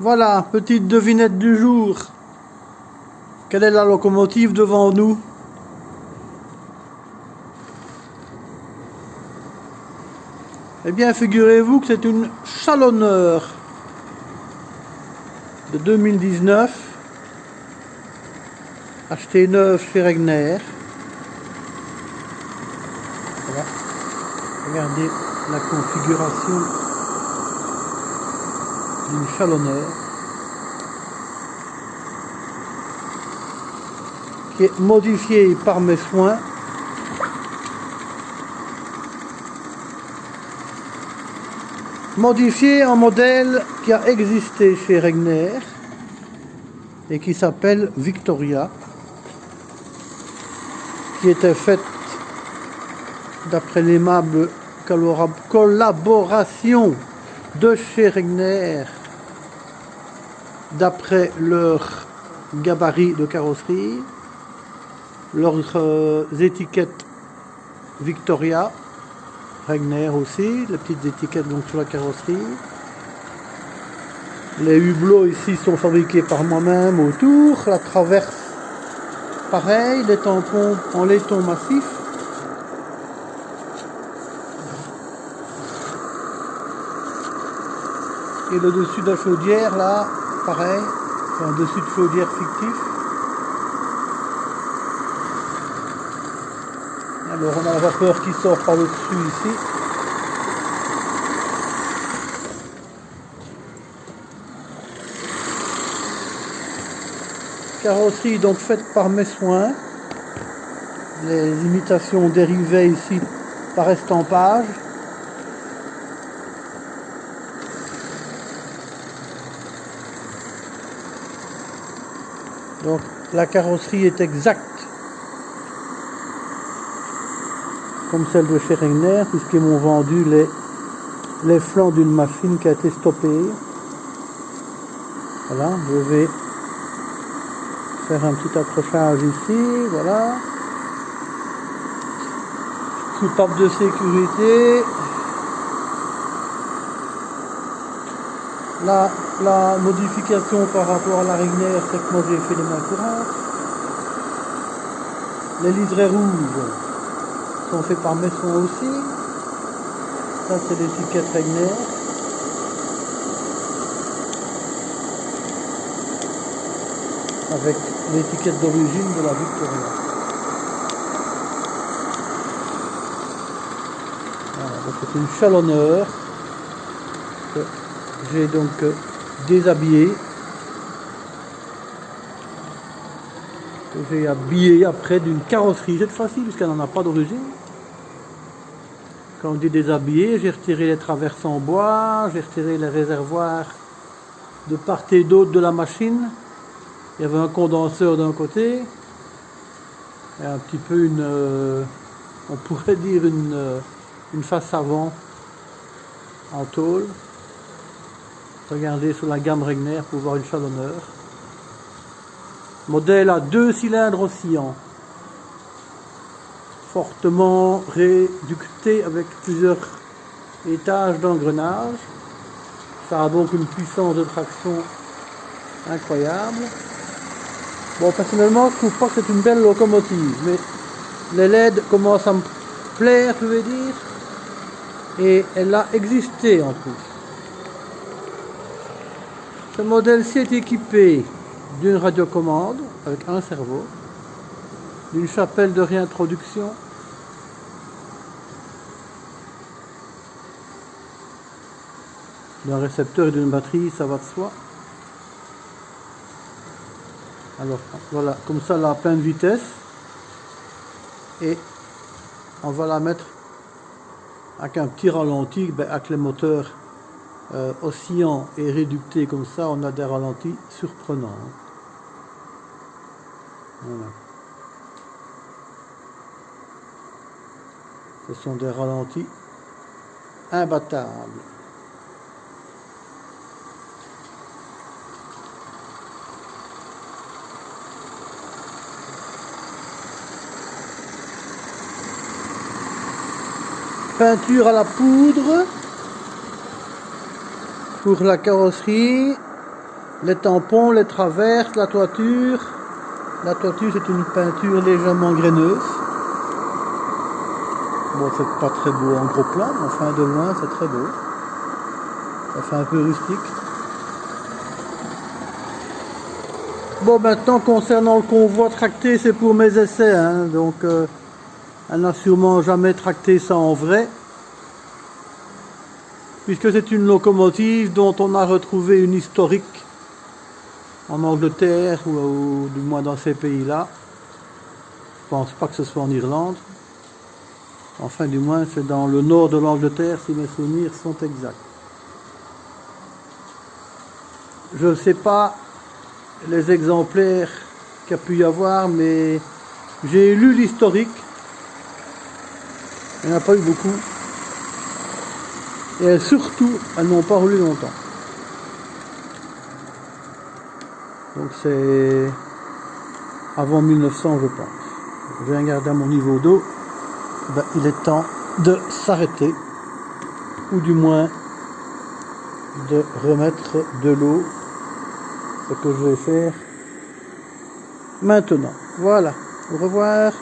Voilà, petite devinette du jour. Quelle est la locomotive devant nous? Eh bien, figurez-vous que c'est une Chalonneur de 2019, achetée neuve chez Regner. Voilà. Regardez la configuration d'une Chalonneur qui est modifiée par mes soins. Modifié en modèle qui a existé chez Regner et qui s'appelle Victoria, qui était faite d'après l'aimable collaboration de chez Regner, d'après leur gabarit de carrosserie, leurs étiquettes Victoria, Regner aussi, les petites étiquettes donc sur la carrosserie. Les hublots ici sont fabriqués par moi-même autour. La traverse, pareil, les tampons en laiton massif. Et le dessus de la chaudière, là, pareil, c'est un dessus de chaudière fictif. Alors on a la vapeur qui sort par le dessus ici. Carrosserie donc faite par mes soins. Les imitations dérivées ici par estampage. Donc la carrosserie est exacte comme celle de chez Regner, puisqu'ils m'ont vendu les flancs d'une machine qui a été stoppée. Voilà, je vais faire un petit accrochage ici, voilà. Soupape de sécurité. La modification par rapport à la Regner, c'est que moi j'ai fait les mains courantes. Les liserés rouges sont faits par mes soins aussi. Ça c'est l'étiquette Regner. Avec l'étiquette d'origine de la Victoria. Voilà, donc c'est une Chalonneur que j'ai donc déshabillée, que j'ai habillée après d'une carrosserie cette fois-ci, puisqu'elle n'en a pas d'origine. Quand on dit déshabillée, j'ai retiré les traverses en bois, j'ai retiré les réservoirs de part et d'autre de la machine. Il y avait un condenseur d'un côté et un petit peu on pourrait dire une face avant en tôle. Regardez sur la gamme Regner pour voir une Chalonneur. Modèle à 2 cylindres oscillants, fortement réducté avec plusieurs étages d'engrenage. Ça a donc une puissance de traction incroyable. Bon, personnellement, je trouve pas que c'est une belle locomotive, mais les LED commencent à me plaire, je vais dire, et elle a existé en plus. Ce modèle-ci est équipé d'une radiocommande avec un cerveau, d'une chapelle de réintroduction, d'un récepteur et d'une batterie, ça va de soi. Alors voilà, comme ça là à pleine vitesse, et on va la mettre avec un petit ralenti, avec les moteurs oscillants et réductés comme ça, on a des ralentis surprenants. Voilà. Ce sont des ralentis imbattables. Peinture à la poudre pour la carrosserie, les tampons, les traverses, la toiture. La toiture, c'est une peinture légèrement graineuse. Bon, c'est pas très beau en gros plan, mais enfin de loin, c'est très beau. Ça fait un peu rustique. Bon, maintenant, concernant le convoi tracté, c'est pour mes essais, hein, donc elle n'a sûrement jamais tracté ça en vrai, puisque c'est une locomotive dont on a retrouvé une historique en Angleterre, ou du moins dans ces pays-là. Je pense pas que ce soit en Irlande. Enfin, du moins, c'est dans le nord de l'Angleterre, si mes souvenirs sont exacts. Je ne sais pas les exemplaires qu'il y a pu y avoir, mais j'ai lu l'historique. Il n'y en a pas eu beaucoup. Et surtout, elles n'ont pas roulé longtemps. Donc c'est avant 1900, je pense. Je viens regarder à mon niveau d'eau. Ben, il est temps de s'arrêter, ou du moins de remettre de l'eau, ce que je vais faire maintenant. Voilà, au revoir.